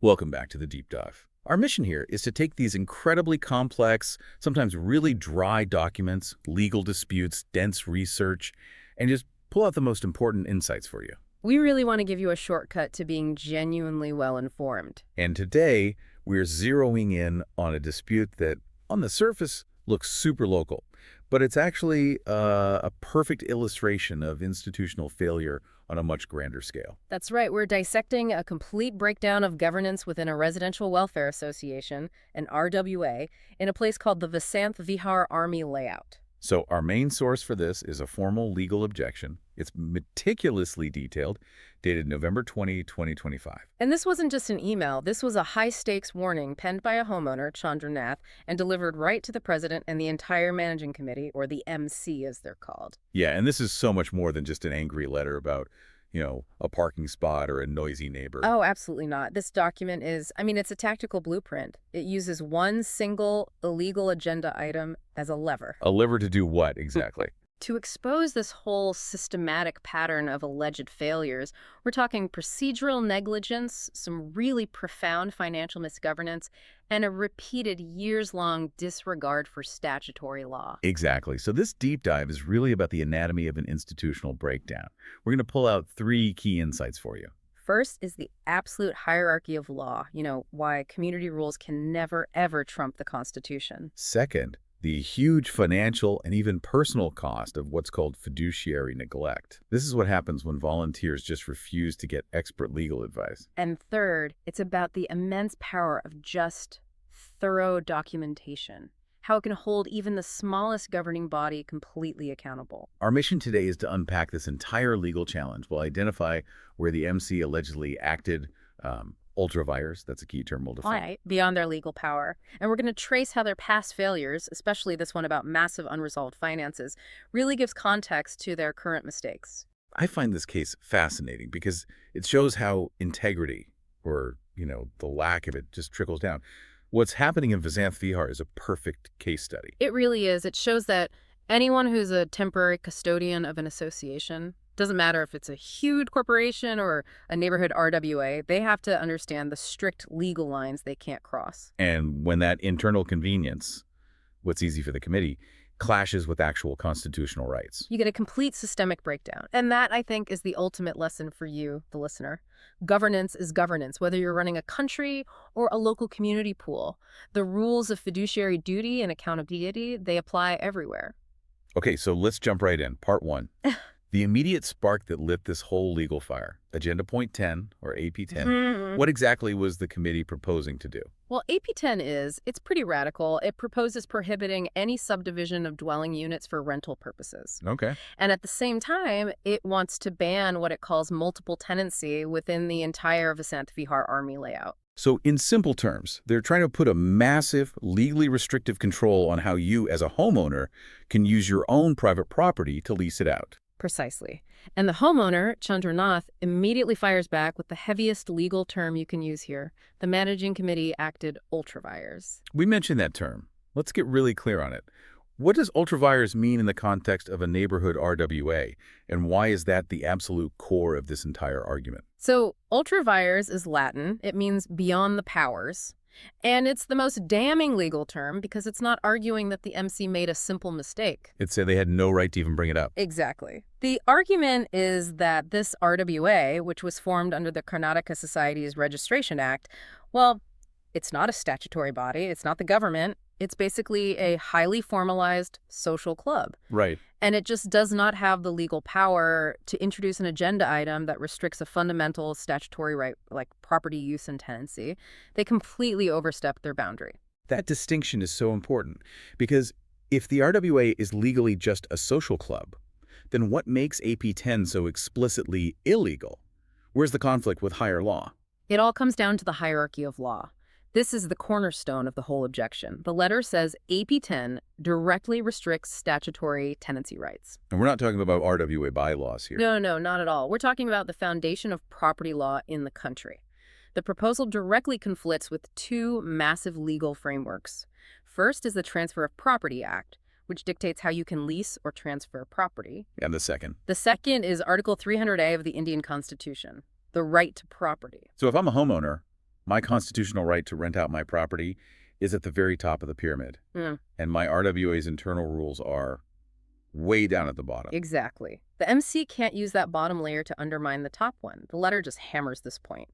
Welcome back to the Deep Dive. Our mission here is to take these incredibly complex, sometimes really dry documents, legal disputes, dense research, and just pull out the most important insights for you. We really want to give you a shortcut to being genuinely well-informed. And today, we're zeroing in on a dispute that, on the surface, looks super local, but it's actually a perfect illustration of institutional failure on a much grander scale. That's right, we're dissecting a complete breakdown of governance within a residential welfare association, an RWA, in a place called the Vasanth Vihar Army Layout. So our main source for this is a formal legal objection. It's meticulously detailed, dated November 20, 2025. And this wasn't just an email. This was a high-stakes warning penned by a homeowner, Chandranath, and delivered right to the president and the entire managing committee, or the MC as they're called. Yeah, and this is so much more than just an angry letter about, a parking spot or a noisy neighbor. Oh, absolutely not. This document is, it's a tactical blueprint. It uses one single illegal agenda item as a lever. A lever to do what exactly? To expose this whole systematic pattern of alleged failures, we're talking procedural negligence, some really profound financial misgovernance, and a repeated years-long disregard for statutory law. Exactly. So this deep dive is really about the anatomy of an institutional breakdown. We're going to pull out 3 key insights for you. First is the absolute hierarchy of law, why community rules can never, ever trump the Constitution. Second, the huge financial and even personal cost of what's called fiduciary neglect. This is what happens when volunteers just refuse to get expert legal advice. And third, it's about the immense power of just thorough documentation, how it can hold even the smallest governing body completely accountable. Our mission today is to unpack this entire legal challenge. We'll identify where the MC allegedly acted ultra vires, that's a key term we'll define. Right, beyond their legal power. And we're going to trace how their past failures, especially this one about massive unresolved finances, really gives context to their current mistakes. I find this case fascinating because it shows how integrity, or, the lack of it, just trickles down. What's happening in Vasanth Vihar is a perfect case study. It really is. It shows that anyone who's a temporary custodian of an association, doesn't matter if it's a huge corporation or a neighborhood RWA, they have to understand the strict legal lines they can't cross. And when that internal convenience, what's easy for the committee, clashes with actual constitutional rights. You get a complete systemic breakdown. And that, I think, is the ultimate lesson for you, the listener. Governance is governance, whether you're running a country or a local community pool. The rules of fiduciary duty and accountability, they apply everywhere. Okay, so let's jump right in. Part 1. The immediate spark that lit this whole legal fire, Agenda Point 10, or AP10, what exactly was the committee proposing to do? Well, AP10 it's pretty radical. It proposes prohibiting any subdivision of dwelling units for rental purposes. Okay. And at the same time, it wants to ban what it calls multiple tenancy within the entire Vasanth Vihar Army layout. So in simple terms, they're trying to put a massive, legally restrictive control on how you, as a homeowner, can use your own private property to lease it out. Precisely. And the homeowner, Chandranath, immediately fires back with the heaviest legal term you can use here. The managing committee acted ultra vires. We mentioned that term. Let's get really clear on it. What does ultra vires mean in the context of a neighborhood RWA, and why is that the absolute core of this entire argument? So ultra vires is Latin. It means beyond the powers. And it's the most damning legal term because it's not arguing that the MC made a simple mistake. It said they had no right to even bring it up. Exactly. The argument is that this RWA, which was formed under the Karnataka Society's Registration Act, well, it's not a statutory body. It's not the government. It's basically a highly formalized social club. Right. And it just does not have the legal power to introduce an agenda item that restricts a fundamental statutory right, like property use and tenancy. They completely overstep their boundary. That distinction is so important because if the RWA is legally just a social club, then what makes AP10 so explicitly illegal? Where's the conflict with higher law? It all comes down to the hierarchy of law. This is the cornerstone of the whole objection. The letter says AP10 directly restricts statutory tenancy rights. And we're not talking about RWA bylaws here. No, not at all. We're talking about the foundation of property law in the country. The proposal directly conflicts with 2 massive legal frameworks. First is the Transfer of Property Act, which dictates how you can lease or transfer property. And the second? The second is Article 300A of the Indian Constitution, the right to property. So if I'm a homeowner, My constitutional right to rent out my property is at the very top of the pyramid, Mm, and my RWA's internal rules are way down at the bottom. exactly. The MC can't use that bottom layer to undermine the top one. The letter just hammers this point.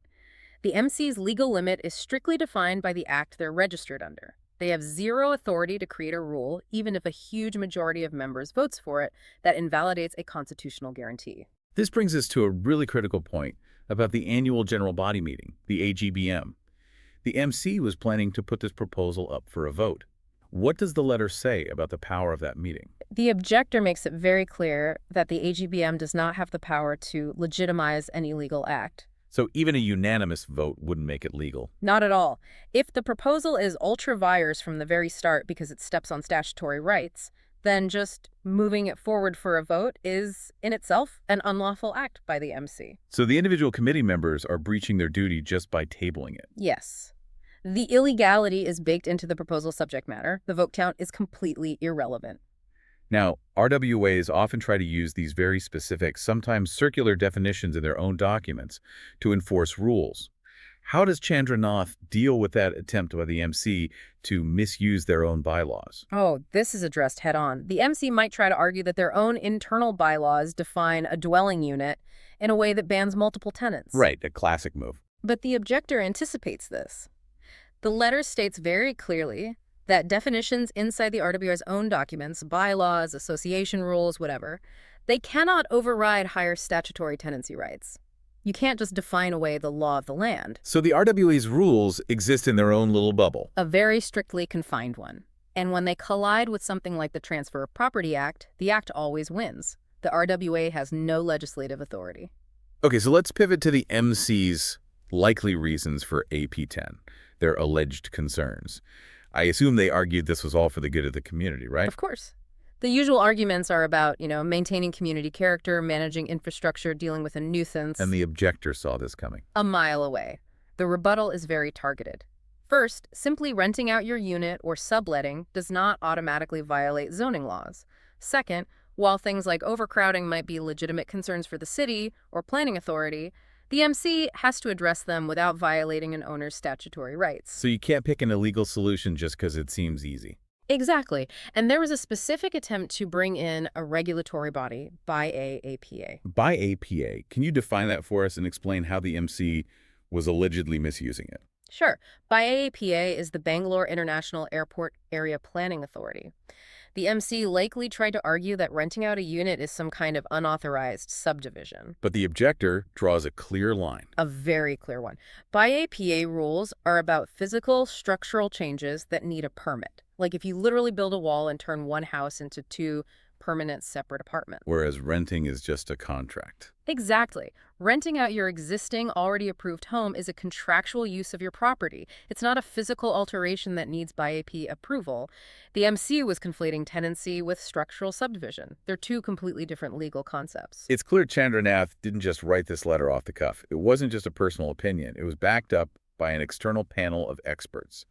The MC's legal limit is strictly defined by the act they're registered under. They have zero authority to create a rule, even if a huge majority of members votes for it, that invalidates a constitutional guarantee. This brings us to a really critical point about the annual general body meeting, the AGBM. The MC was planning to put this proposal up for a vote. What does the letter say about the power of that meeting? The objector makes it very clear that the AGBM does not have the power to legitimize any legal act. So even a unanimous vote wouldn't make it legal. Not at all. If the proposal is ultra vires from the very start because it steps on statutory rights, then just moving it forward for a vote is, in itself, an unlawful act by the MC. So the individual committee members are breaching their duty just by tabling it. Yes. The illegality is baked into the proposal subject matter. The vote count is completely irrelevant. Now, RWAs often try to use these very specific, sometimes circular definitions in their own documents to enforce rules. How does Chandranath deal with that attempt by the MC to misuse their own bylaws? Oh, this is addressed head on. The MC might try to argue that their own internal bylaws define a dwelling unit in a way that bans multiple tenants. Right, a classic move. But the objector anticipates this. The letter states very clearly that definitions inside the RWA's own documents, bylaws, association rules, whatever, they cannot override higher statutory tenancy rights. You can't just define away the law of the land. So the RWA's rules exist in their own little bubble. A very strictly confined one. And when they collide with something like the Transfer of Property Act, the act always wins. The RWA has no legislative authority. Okay, so let's pivot to the MC's likely reasons for AP10, their alleged concerns. I assume they argued this was all for the good of the community, right? Of course. The usual arguments are about, maintaining community character, managing infrastructure, dealing with a nuisance. And the objector saw this coming. A mile away. The rebuttal is very targeted. First, simply renting out your unit or subletting does not automatically violate zoning laws. Second, while things like overcrowding might be legitimate concerns for the city or planning authority, the MC has to address them without violating an owner's statutory rights. So you can't pick an illegal solution just because it seems easy. Exactly. And there was a specific attempt to bring in a regulatory body by APA. By APA, can you define that for us and explain how the MC was allegedly misusing it? Sure. BIAAPA is the Bangalore International Airport Area Planning Authority. The MC likely tried to argue that renting out a unit is some kind of unauthorized subdivision. But the objector draws a clear line. A very clear one. BIAAPA rules are about physical, structural changes that need a permit. Like if you literally build a wall and turn one house into two permanent separate apartments. Whereas renting is just a contract. Exactly. Renting out your existing, already approved home is a contractual use of your property. It's not a physical alteration that needs BIAP approval. The MC was conflating tenancy with structural subdivision. They're two completely different legal concepts. It's clear Chandranath didn't just write this letter off the cuff. It wasn't just a personal opinion. It was backed up by an external panel of experts.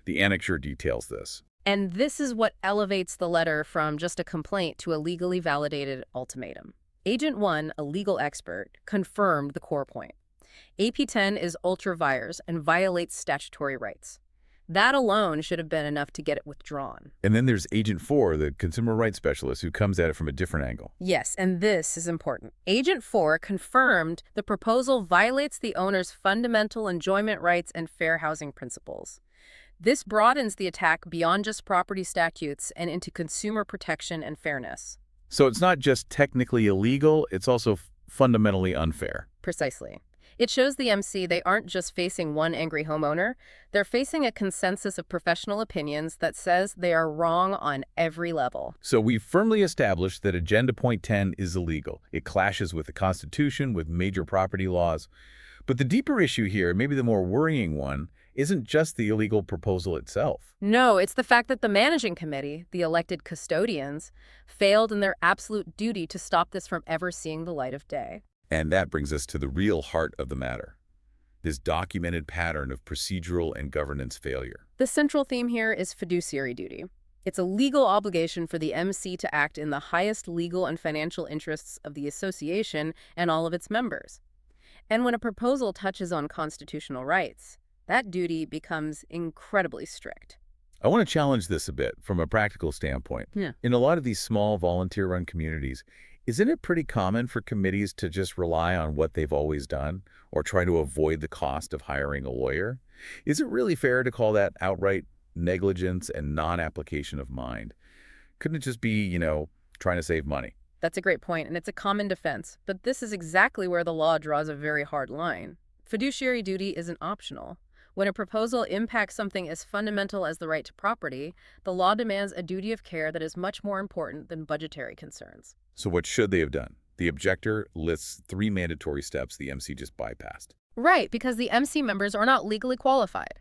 The annexure details this. And this is what elevates the letter from just a complaint to a legally validated ultimatum. Agent 1, a legal expert, confirmed the core point. AP10 is ultra vires and violates statutory rights. That alone should have been enough to get it withdrawn. And then there's Agent 4, the consumer rights specialist, who comes at it from a different angle. Yes, and this is important. Agent 4 confirmed the proposal violates the owner's fundamental enjoyment rights and fair housing principles. This broadens the attack beyond just property statutes and into consumer protection and fairness. So it's not just technically illegal, it's also fundamentally unfair. Precisely. It shows the MC they aren't just facing one angry homeowner, they're facing a consensus of professional opinions that says they are wrong on every level. So we've firmly established that Agenda Point 10 is illegal. It clashes with the Constitution, with major property laws. But the deeper issue here, maybe the more worrying one, isn't just the illegal proposal itself. No, it's the fact that the managing committee, the elected custodians, failed in their absolute duty to stop this from ever seeing the light of day. And that brings us to the real heart of the matter, this documented pattern of procedural and governance failure. The central theme here is fiduciary duty. It's a legal obligation for the MC to act in the highest legal and financial interests of the association and all of its members. And when a proposal touches on constitutional rights, that duty becomes incredibly strict. I want to challenge this a bit from a practical standpoint. Yeah. In a lot of these small volunteer-run communities, isn't it pretty common for committees to just rely on what they've always done or try to avoid the cost of hiring a lawyer? Is it really fair to call that outright negligence and non-application of mind? Couldn't it just be, trying to save money? That's a great point, and it's a common defense. But this is exactly where the law draws a very hard line. Fiduciary duty isn't optional. When a proposal impacts something as fundamental as the right to property, the law demands a duty of care that is much more important than budgetary concerns. So what should they have done? The objector lists 3 mandatory steps the MC just bypassed. Right, because the MC members are not legally qualified.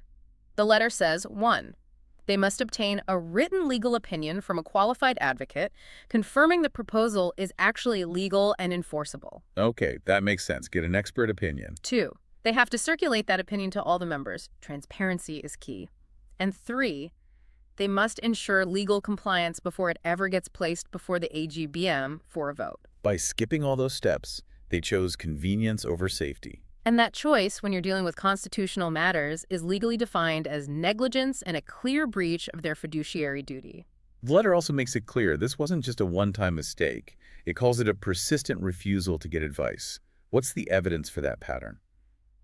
The letter says, 1. They must obtain a written legal opinion from a qualified advocate confirming the proposal is actually legal and enforceable. Okay, that makes sense. Get an expert opinion. 2. They have to circulate that opinion to all the members. Transparency is key. And 3. They must ensure legal compliance before it ever gets placed before the AGBM for a vote. By skipping all those steps, they chose convenience over safety. And that choice, when you're dealing with constitutional matters, is legally defined as negligence and a clear breach of their fiduciary duty. The letter also makes it clear this wasn't just a one-time mistake. It calls it a persistent refusal to get advice. What's the evidence for that pattern?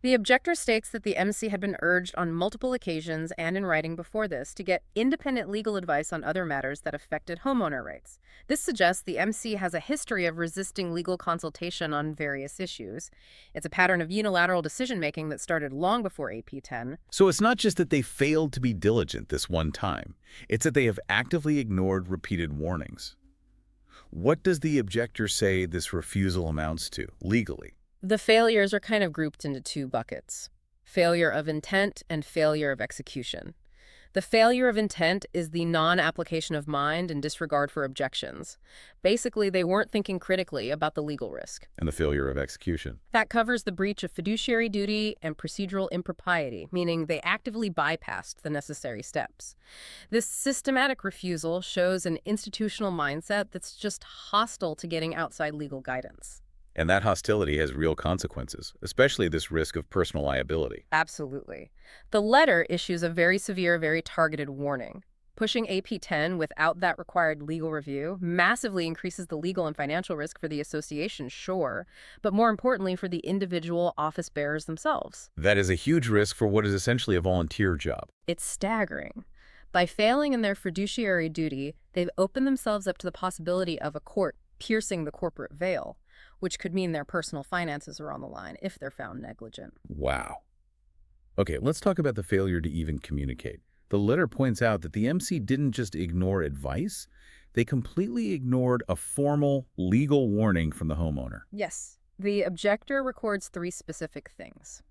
The objector states that the MC had been urged on multiple occasions and in writing before this to get independent legal advice on other matters that affected homeowner rights. This suggests the MC has a history of resisting legal consultation on various issues. It's a pattern of unilateral decision-making that started long before AP 10. So it's not just that they failed to be diligent this one time. It's that they have actively ignored repeated warnings. What does the objector say this refusal amounts to, legally? The failures are kind of grouped into 2 buckets: failure of intent and failure of execution. The failure of intent is the non-application of mind and disregard for objections. Basically, they weren't thinking critically about the legal risk. And the failure of execution? That covers the breach of fiduciary duty and procedural impropriety, meaning they actively bypassed the necessary steps. This systematic refusal shows an institutional mindset that's just hostile to getting outside legal guidance. And that hostility has real consequences, especially this risk of personal liability. Absolutely. The letter issues a very severe, very targeted warning. Pushing AP 10 without that required legal review massively increases the legal and financial risk for the association, sure, but more importantly for the individual office bearers themselves. That is a huge risk for what is essentially a volunteer job. It's staggering. By failing in their fiduciary duty, they've opened themselves up to the possibility of a court piercing the corporate veil, which could mean their personal finances are on the line if they're found negligent. Wow. Okay, let's talk about the failure to even communicate. The letter points out that the MC didn't just ignore advice, they completely ignored a formal legal warning from the homeowner. Yes. The objector records 3 specific things.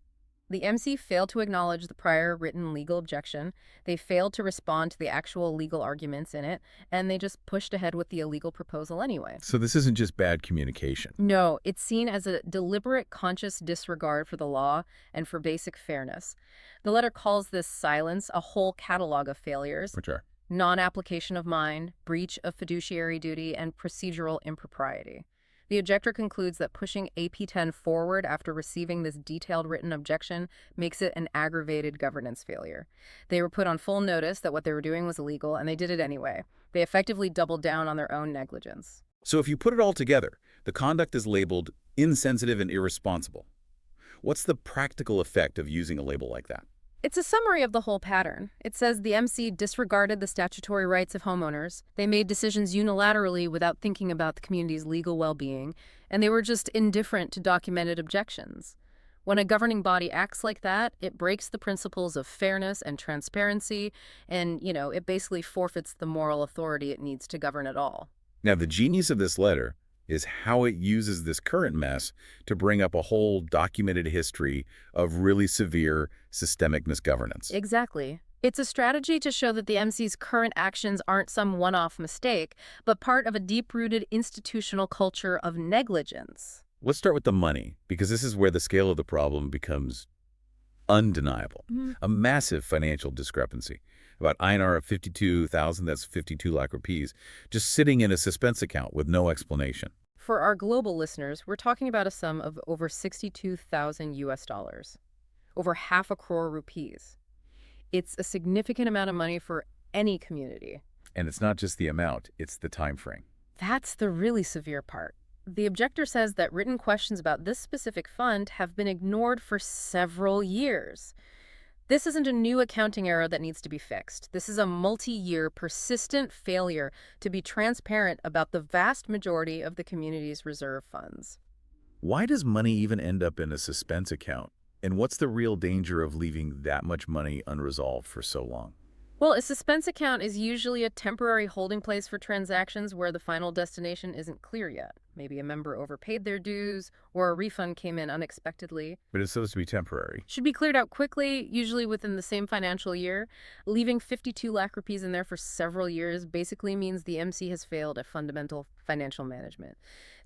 The MC failed to acknowledge the prior written legal objection, they failed to respond to the actual legal arguments in it, and they just pushed ahead with the illegal proposal anyway. So this isn't just bad communication. No, it's seen as a deliberate, conscious disregard for the law and for basic fairness. The letter calls this silence a whole catalog of failures: Which are? non-application of mind, breach of fiduciary duty, and procedural impropriety. The objector concludes that pushing AP 10 forward after receiving this detailed written objection makes it an aggravated governance failure. They were put on full notice that what they were doing was illegal, and they did it anyway. They effectively doubled down on their own negligence. So if you put it all together, the conduct is labeled insensitive and irresponsible. What's the practical effect of using a label like that? It's a summary of the whole pattern. It says the MC disregarded the statutory rights of homeowners, they made decisions unilaterally without thinking about the community's legal well-being, and they were just indifferent to documented objections. When a governing body acts like that, it breaks the principles of fairness and transparency, and, it basically forfeits the moral authority it needs to govern at all. Now, the genius of this letter is how it uses this current mess to bring up a whole documented history of really severe systemic misgovernance. Exactly. It's a strategy to show that the MC's current actions aren't some one-off mistake, but part of a deep-rooted institutional culture of negligence. Let's start with the money, because this is where the scale of the problem becomes undeniable. A massive financial discrepancy. About INR of 52,000, that's 52 lakh rupees, just sitting in a suspense account with no explanation. For our global listeners, we're talking about a sum of over 62,000 US dollars. over half a crore rupees. It's a significant amount of money for any community. And it's not just the amount, it's the time frame. That's the really severe part. The objector says that written questions about this specific fund have been ignored for several years. This isn't a new accounting error that needs to be fixed. This is a multi-year, persistent failure to be transparent about the vast majority of the community's reserve funds. Why does money even end up in a suspense account? And what's the real danger of leaving that much money unresolved for so long? Well, a suspense account is usually a temporary holding place for transactions where the final destination isn't clear yet. Maybe a member overpaid their dues, or a refund came in unexpectedly. But it's supposed to be temporary. Should be cleared out quickly, usually within the same financial year. Leaving 52 lakh rupees in there for several years basically means the MC has failed at fundamental financial management.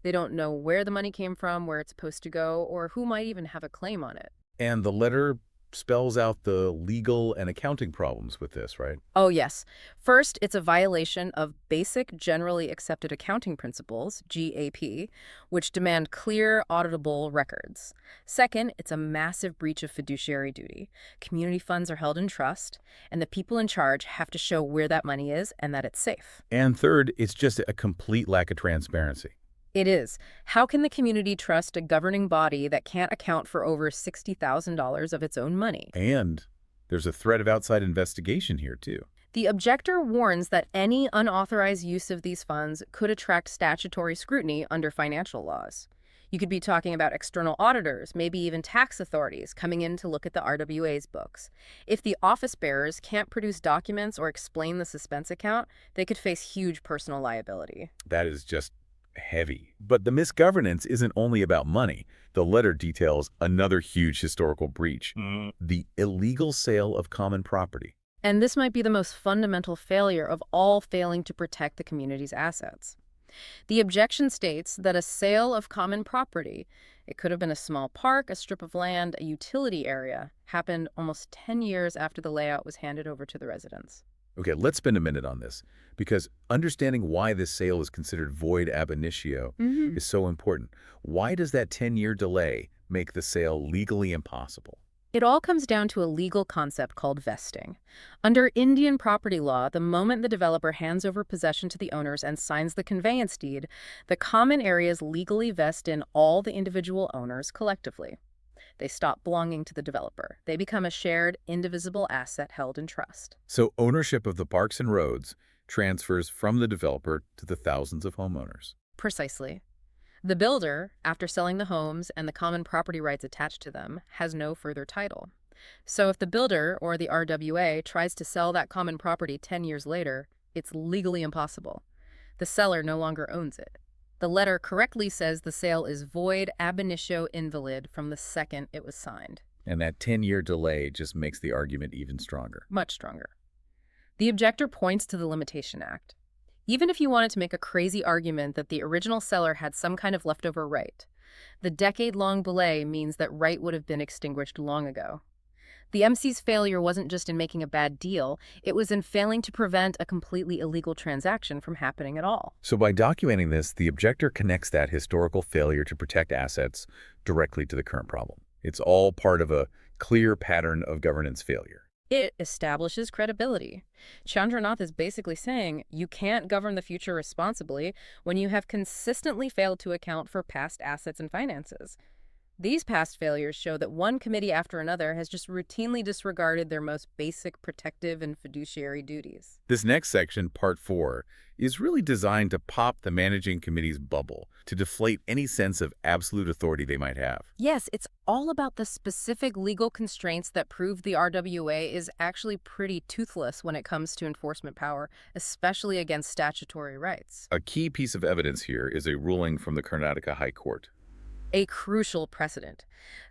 They don't know where the money came from, where it's supposed to go, or who might even have a claim on it. And the letter spells out the legal and accounting problems with this, right? Oh, yes. First, it's a violation of basic generally accepted accounting principles, GAAP, which demand clear, auditable records. Second, it's a massive breach of fiduciary duty. Community funds are held in trust, and the people in charge have to show where that money is and that it's safe. And third, it's just a complete lack of transparency. It is. How can the community trust a governing body that can't account for over $60,000 of its own money? And there's a threat of outside investigation here, too. The objector warns that any unauthorized use of these funds could attract statutory scrutiny under financial laws. You could be talking about external auditors, maybe even tax authorities coming in to look at the RWA's books. If the office bearers can't produce documents or explain the suspense account, they could face huge personal liability. That is just heavy. But the misgovernance isn't only about money. The letter details another huge historical breach, the illegal sale of common property. And this might be the most fundamental failure of all failing to protect the community's assets. The objection states that a sale of common property, it could have been a small park, a strip of land, a utility area, happened almost 10 years after the layout was handed over to the residents. Okay, let's spend a minute on this, because understanding why this sale is considered void ab initio is so important. Why does that 10-year delay make the sale legally impossible? It all comes down to a legal concept called vesting. Under Indian property law, the moment the developer hands over possession to the owners and signs the conveyance deed, the common areas legally vest in all the individual owners collectively. They stop belonging to the developer. They become a shared, indivisible asset held in trust. So ownership of the parks and roads transfers from the developer to the thousands of homeowners. Precisely. The builder, after selling the homes and the common property rights attached to them, has no further title. So if the builder, or the RWA, tries to sell that common property 10 years later, it's legally impossible. The seller no longer owns it. The letter correctly says the sale is void ab initio invalid from the second it was signed. And that 10-year delay just makes the argument even stronger. Much stronger. The objector points to the Limitation Act. Even if you wanted to make a crazy argument that the original seller had some kind of leftover right, the decade-long delay means that right would have been extinguished long ago. The MC's failure wasn't just in making a bad deal, it was in failing to prevent a completely illegal transaction from happening at all. So by documenting this, the objector connects that historical failure to protect assets directly to the current problem. It's all part of a clear pattern of governance failure. It establishes credibility. Chandranath is basically saying you can't govern the future responsibly when you have consistently failed to account for past assets and finances. These past failures show that one committee after another has just routinely disregarded their most basic protective and fiduciary duties. This next section, Part 4, is really designed to pop the managing committee's bubble, to deflate any sense of absolute authority they might have. Yes, it's all about the specific legal constraints that prove the RWA is actually pretty toothless when it comes to enforcement power, especially against statutory rights. A key piece of evidence here is a ruling from the Karnataka High Court. A crucial precedent.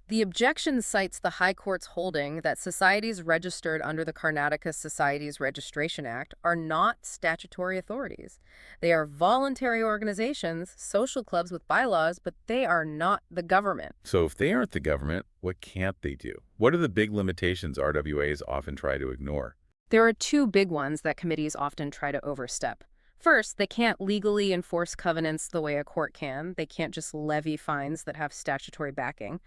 The objection cites the High Court's holding that societies registered under the Karnataka Societies Registration Act are not statutory authorities. They are voluntary organizations, social clubs with bylaws, but they are not the government. So if they aren't the government, what can't they do? What are the big limitations RWAs often try to ignore? There are two big ones that committees often try to overstep. First, they can't legally enforce covenants the way a court can. They can't just levy fines that have statutory backing.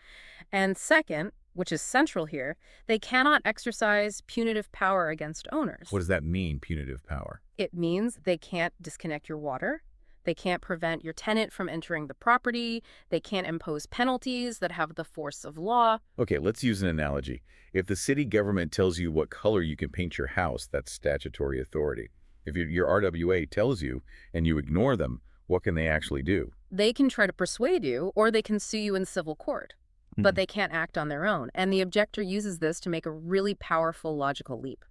And second, which is central here, they cannot exercise punitive power against owners. What does that mean, punitive power? It means they can't disconnect your water. They can't prevent your tenant from entering the property. They can't impose penalties that have the force of law. Okay, let's use an analogy. If the city government tells you what color you can paint your house, that's statutory authority. If your RWA tells you and you ignore them, what can they actually do? They can try to persuade you, or they can sue you in civil court. But they can't act on their own. And the objector uses this to make a really powerful logical leap.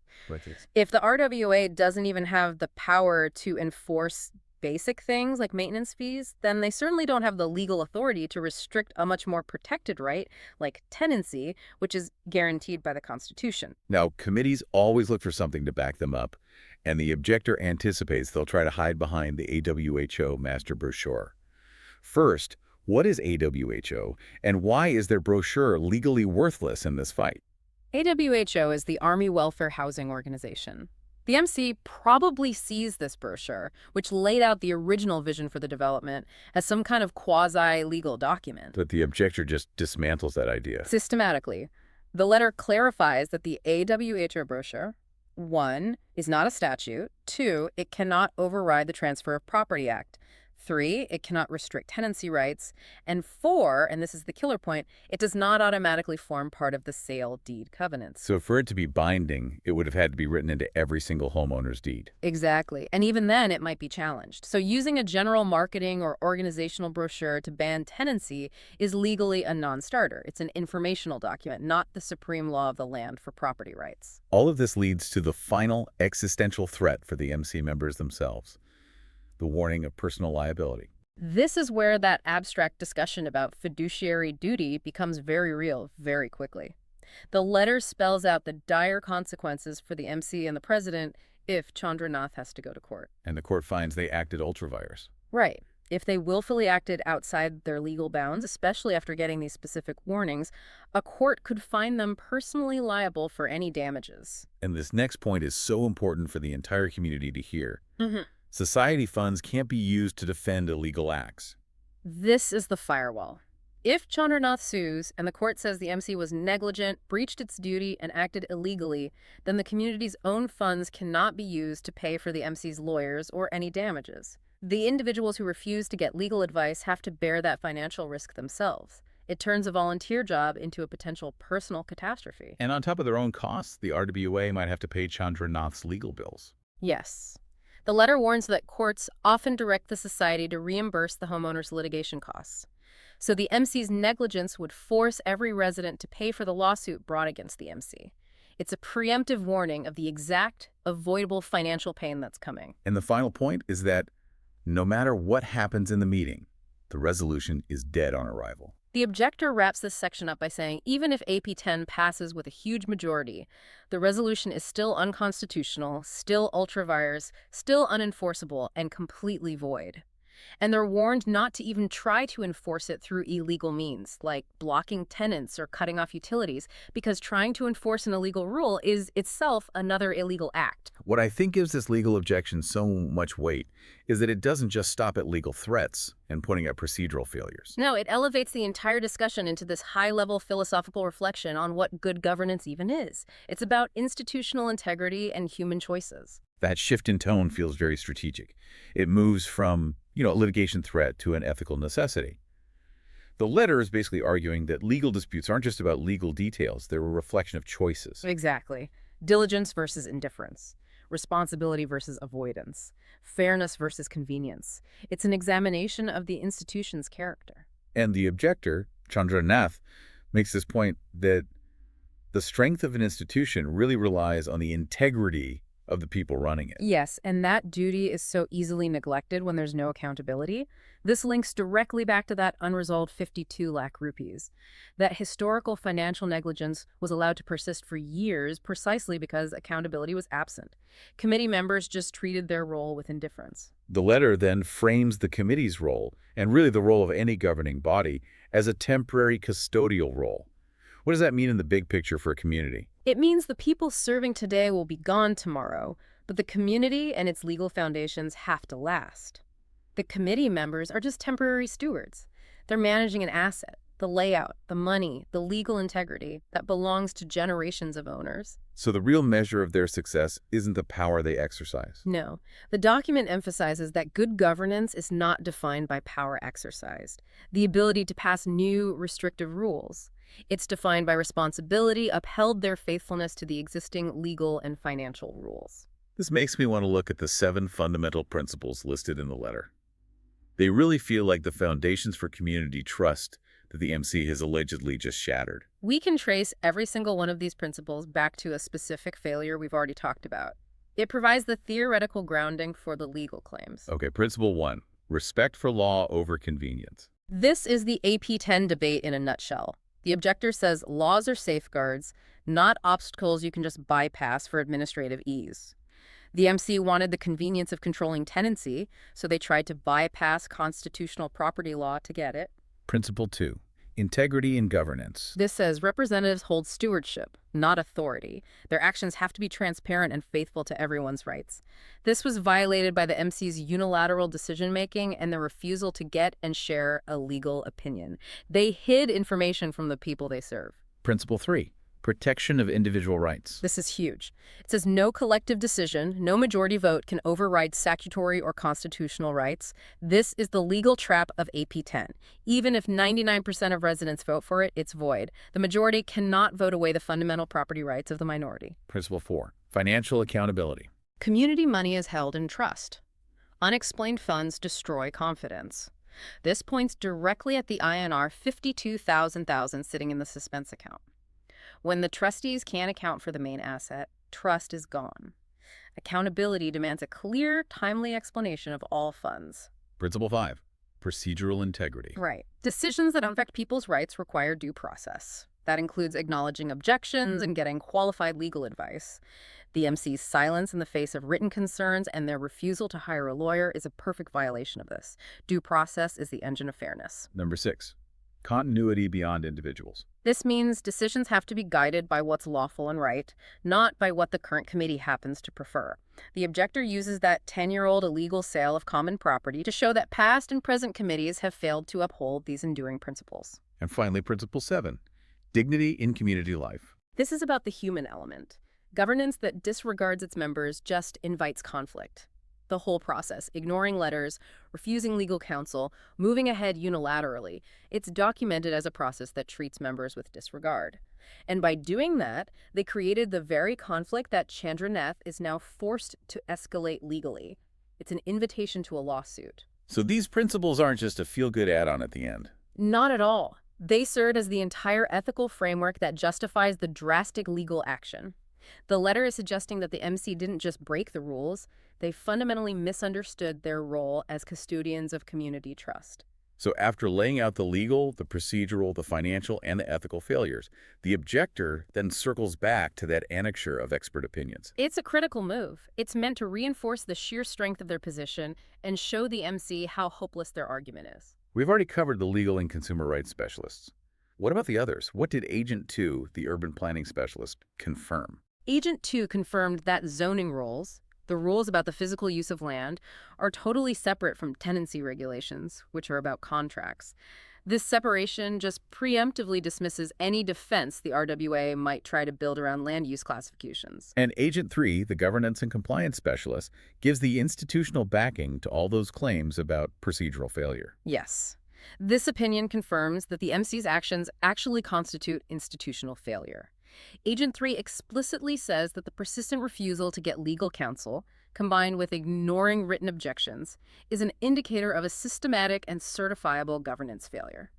If the RWA doesn't even have the power to enforce basic things like maintenance fees, then they certainly don't have the legal authority to restrict a much more protected right, like tenancy, which is guaranteed by the Constitution. Now, committees always look for something to back them up, and the objector anticipates they'll try to hide behind the AWHO master brochure. First, what is AWHO, and why is their brochure legally worthless in this fight? AWHO is the Army Welfare Housing Organization. The MC probably sees this brochure, which laid out the original vision for the development, as some kind of quasi-legal document. But the objector just dismantles that idea. Systematically, the letter clarifies that the AWHO brochure, 1, is not a statute, 2, it cannot override the Transfer of Property Act, 3, it cannot restrict tenancy rights, and 4, and this is the killer point, it does not automatically form part of the sale deed covenants. So for it to be binding, it would have had to be written into every single homeowner's deed. Exactly. And even then, it might be challenged. So using a general marketing or organizational brochure to ban tenancy is legally a non-starter. It's an informational document, not the supreme law of the land for property rights. All of this leads to the final existential threat for the MC members themselves: the warning of personal liability. This is where that abstract discussion about fiduciary duty becomes very real very quickly. The letter spells out the dire consequences for the MC and the president if Chandranath has to go to court. And the court finds they acted ultra-vires. Right. If they willfully acted outside their legal bounds, especially after getting these specific warnings, a court could find them personally liable for any damages. And this next point is so important for the entire community to hear. Mm-hmm. Society funds can't be used to defend illegal acts. This is the firewall. If Chandranath sues and the court says the MC was negligent, breached its duty, and acted illegally, then the community's own funds cannot be used to pay for the MC's lawyers or any damages. The individuals who refuse to get legal advice have to bear that financial risk themselves. It turns a volunteer job into a potential personal catastrophe. And on top of their own costs, the RWA might have to pay Chandranath's legal bills. Yes. The letter warns that courts often direct the society to reimburse the homeowner's litigation costs. So the MC's negligence would force every resident to pay for the lawsuit brought against the MC. It's a preemptive warning of the exact, avoidable financial pain that's coming. And the final point is that no matter what happens in the meeting, the resolution is dead on arrival. The objector wraps this section up by saying even if AP 10 passes with a huge majority, the resolution is still unconstitutional, still ultra-vires, still unenforceable, and completely void. And they're warned not to even try to enforce it through illegal means, like blocking tenants or cutting off utilities, because trying to enforce an illegal rule is itself another illegal act. What I think gives this legal objection so much weight is that it doesn't just stop at legal threats and pointing at procedural failures. No, it elevates the entire discussion into this high-level philosophical reflection on what good governance even is. It's about institutional integrity and human choices. That shift in tone feels very strategic. It moves from, a litigation threat to an ethical necessity. The letter is basically arguing that legal disputes aren't just about legal details. They're a reflection of choices. Exactly. Diligence versus indifference. Responsibility versus avoidance. Fairness versus convenience. It's an examination of the institution's character. And the objector, Chandranath, makes this point that the strength of an institution really relies on the integrity of the people running it. Yes, and that duty is so easily neglected when there's no accountability. This links directly back to that unresolved 52 lakh rupees. That historical financial negligence was allowed to persist for years precisely because accountability was absent. Committee members just treated their role with indifference. The letter then frames the committee's role, and really the role of any governing body, as a temporary custodial role. What does that mean in the big picture for a community? It means the people serving today will be gone tomorrow, but the community and its legal foundations have to last. The committee members are just temporary stewards. They're managing an asset, the layout, the money, the legal integrity that belongs to generations of owners. So the real measure of their success isn't the power they exercise. No, the document emphasizes that good governance is not defined by power exercised, the ability to pass new restrictive rules. It's defined by responsibility, upheld their faithfulness to the existing legal and financial rules. This makes me want to look at the 7 fundamental principles listed in the letter. They really feel like the foundations for community trust that the MC has allegedly just shattered. We can trace every single one of these principles back to a specific failure we've already talked about. It provides the theoretical grounding for the legal claims. Okay, principle 1, respect for law over convenience. This is the AP10 debate in a nutshell. The objector says laws are safeguards, not obstacles you can just bypass for administrative ease. The MC wanted the convenience of controlling tenancy, so they tried to bypass constitutional property law to get it. Principle 2, integrity in governance. This says representatives hold stewardship, not authority. Their actions have to be transparent and faithful to everyone's rights. This was violated by the MC's unilateral decision-making and the refusal to get and share a legal opinion. They hid information from the people they serve. Principle 3, protection of individual rights. This is huge. It says no collective decision, no majority vote can override statutory or constitutional rights. This is the legal trap of AP10. Even if 99% of residents vote for it, it's void. The majority cannot vote away the fundamental property rights of the minority. Principle 4, financial accountability. Community money is held in trust. Unexplained funds destroy confidence. This points directly at the INR 52,000 sitting in the suspense account. When the trustees can't account for the main asset, trust is gone. Accountability demands a clear, timely explanation of all funds. Principle 5, procedural integrity. Right. Decisions that affect people's rights require due process. That includes acknowledging objections and getting qualified legal advice. The MC's silence in the face of written concerns and their refusal to hire a lawyer is a perfect violation of this. Due process is the engine of fairness. Number 6, continuity beyond individuals. This means decisions have to be guided by what's lawful and right, not by what the current committee happens to prefer. The objector uses that 10-year-old illegal sale of common property to show that past and present committees have failed to uphold these enduring principles. And finally, principle 7, dignity in community life. This is about the human element. Governance that disregards its members just invites conflict. The whole process, ignoring letters, refusing legal counsel, moving ahead unilaterally, it's documented as a process that treats members with disregard. And by doing that, they created the very conflict that Chandranath is now forced to escalate legally. It's an invitation to a lawsuit. So these principles aren't just a feel-good add-on at the end. Not at all. They serve as the entire ethical framework that justifies the drastic legal action. The letter is suggesting that the MC didn't just break the rules, they fundamentally misunderstood their role as custodians of community trust. So after laying out the legal, the procedural, the financial, and the ethical failures, the objector then circles back to that annexure of expert opinions. It's a critical move. It's meant to reinforce the sheer strength of their position and show the MC how hopeless their argument is. We've already covered the legal and consumer rights specialists. What about the others? What did Agent 2, the urban planning specialist, confirm? Agent 2 confirmed that zoning rules, the rules about the physical use of land, are totally separate from tenancy regulations, which are about contracts. This separation just preemptively dismisses any defense the RWA might try to build around land use classifications. And Agent 3, the governance and compliance specialist, gives the institutional backing to all those claims about procedural failure. Yes. This opinion confirms that the MC's actions actually constitute institutional failure. Agent 3 explicitly says that the persistent refusal to get legal counsel, combined with ignoring written objections, is an indicator of a systematic and certifiable governance failure.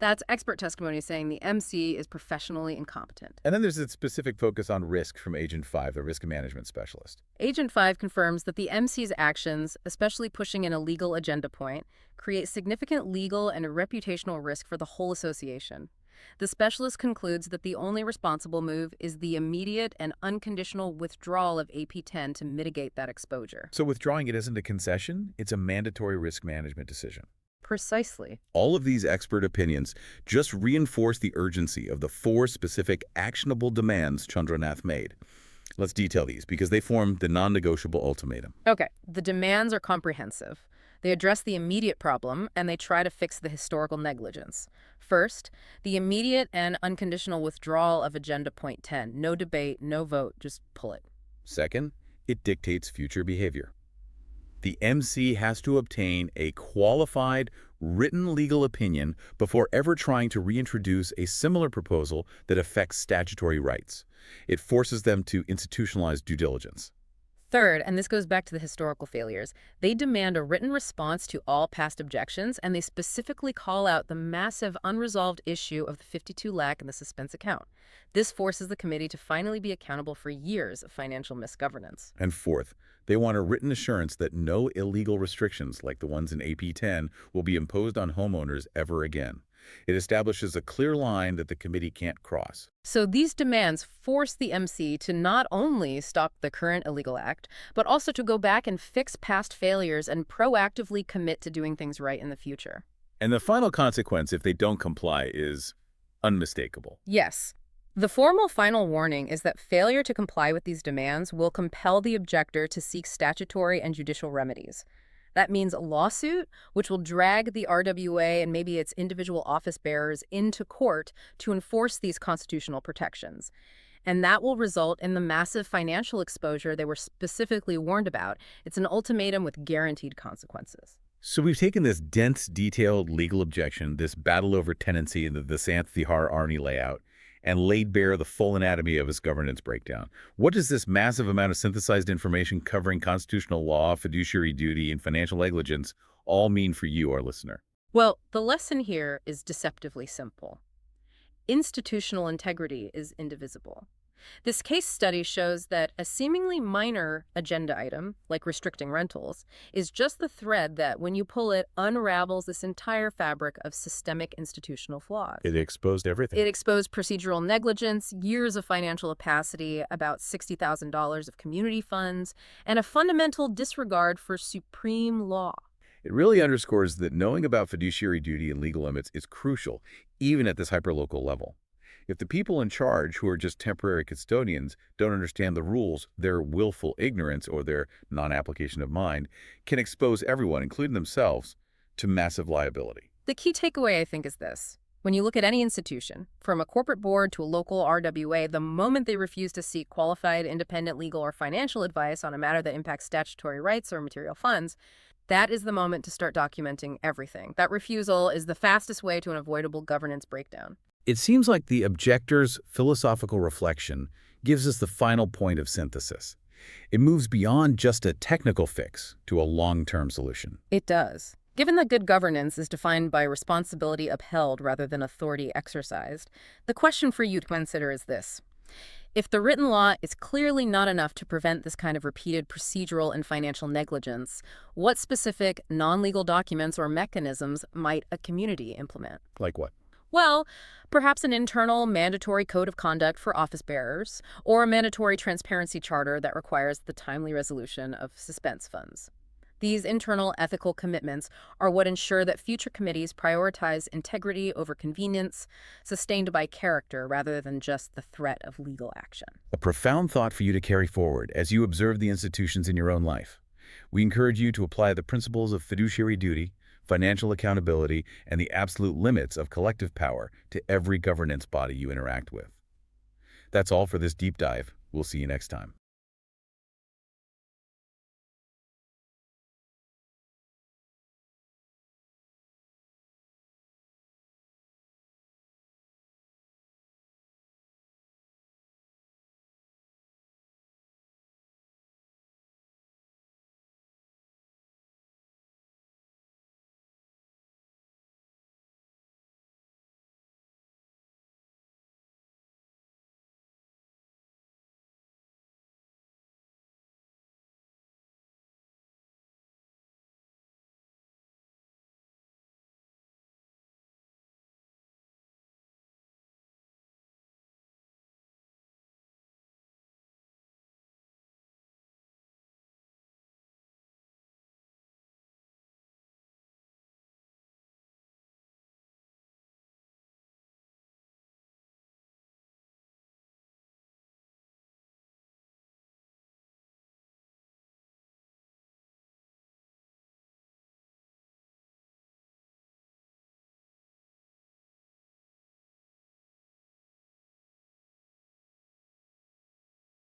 That's expert testimony saying the MC is professionally incompetent. And then there's a specific focus on risk from Agent 5, the risk management specialist. Agent 5 confirms that the MC's actions, especially pushing in a legal agenda point, create significant legal and reputational risk for the whole association. The specialist concludes that the only responsible move is the immediate and unconditional withdrawal of AP10 to mitigate that exposure. So withdrawing it isn't a concession, it's a mandatory risk management decision. Precisely. All of these expert opinions just reinforce the urgency of the 4 specific actionable demands Chandranath made. Let's detail these because they form the non-negotiable ultimatum. Okay, the demands are comprehensive. They address the immediate problem, and they try to fix the historical negligence. First, the immediate and unconditional withdrawal of Agenda Point 10. No debate, no vote, just pull it. Second, it dictates future behavior. The MC has to obtain a qualified, written legal opinion before ever trying to reintroduce a similar proposal that affects statutory rights. It forces them to institutionalize due diligence. Third, and this goes back to the historical failures, they demand a written response to all past objections, and they specifically call out the massive unresolved issue of the 52 lakh in the suspense account. This forces the committee to finally be accountable for years of financial misgovernance. And fourth, they want a written assurance that no illegal restrictions like the ones in AP 10 will be imposed on homeowners ever again. It establishes a clear line that the committee can't cross. So these demands force the MC to not only stop the current illegal act, but also to go back and fix past failures and proactively commit to doing things right in the future. And the final consequence if they don't comply is unmistakable. Yes. The formal final warning is that failure to comply with these demands will compel the objector to seek statutory and judicial remedies. That means a lawsuit, which will drag the RWA and maybe its individual office bearers into court to enforce these constitutional protections. And that will result in the massive financial exposure they were specifically warned about. It's an ultimatum with guaranteed consequences. So we've taken this dense, detailed legal objection, this battle over tenancy in the Santh Vihar Arni layout, and laid bare the full anatomy of its governance breakdown. What does this massive amount of synthesized information covering constitutional law, fiduciary duty, and financial negligence all mean for you, our listener? Well, the lesson here is deceptively simple. Institutional integrity is indivisible. This case study shows that a seemingly minor agenda item, like restricting rentals, is just the thread that, when you pull it, unravels this entire fabric of systemic institutional flaws. It exposed everything. It exposed procedural negligence, years of financial opacity, about $60,000 of community funds, and a fundamental disregard for supreme law. It really underscores that knowing about fiduciary duty and legal limits is crucial, even at this hyperlocal level. If the people in charge, who are just temporary custodians, don't understand the rules, their willful ignorance or their non-application of mind can expose everyone, including themselves, to massive liability. The key takeaway, I think, is this. When you look at any institution, from a corporate board to a local RWA, the moment they refuse to seek qualified, independent legal or financial advice on a matter that impacts statutory rights or material funds, that is the moment to start documenting everything. That refusal is the fastest way to an avoidable governance breakdown. It seems like the objector's philosophical reflection gives us the final point of synthesis. It moves beyond just a technical fix to a long-term solution. It does. Given that good governance is defined by responsibility upheld rather than authority exercised, the question for you to consider is this. If the written law is clearly not enough to prevent this kind of repeated procedural and financial negligence, what specific non-legal documents or mechanisms might a community implement? Like what? Well, perhaps an internal mandatory code of conduct for office bearers, or a mandatory transparency charter that requires the timely resolution of suspense funds. These internal ethical commitments are what ensure that future committees prioritize integrity over convenience, sustained by character rather than just the threat of legal action. A profound thought for you to carry forward as you observe the institutions in your own life. We encourage you to apply the principles of fiduciary duty, financial accountability, and the absolute limits of collective power to every governance body you interact with. That's all for this deep dive. We'll see you next time.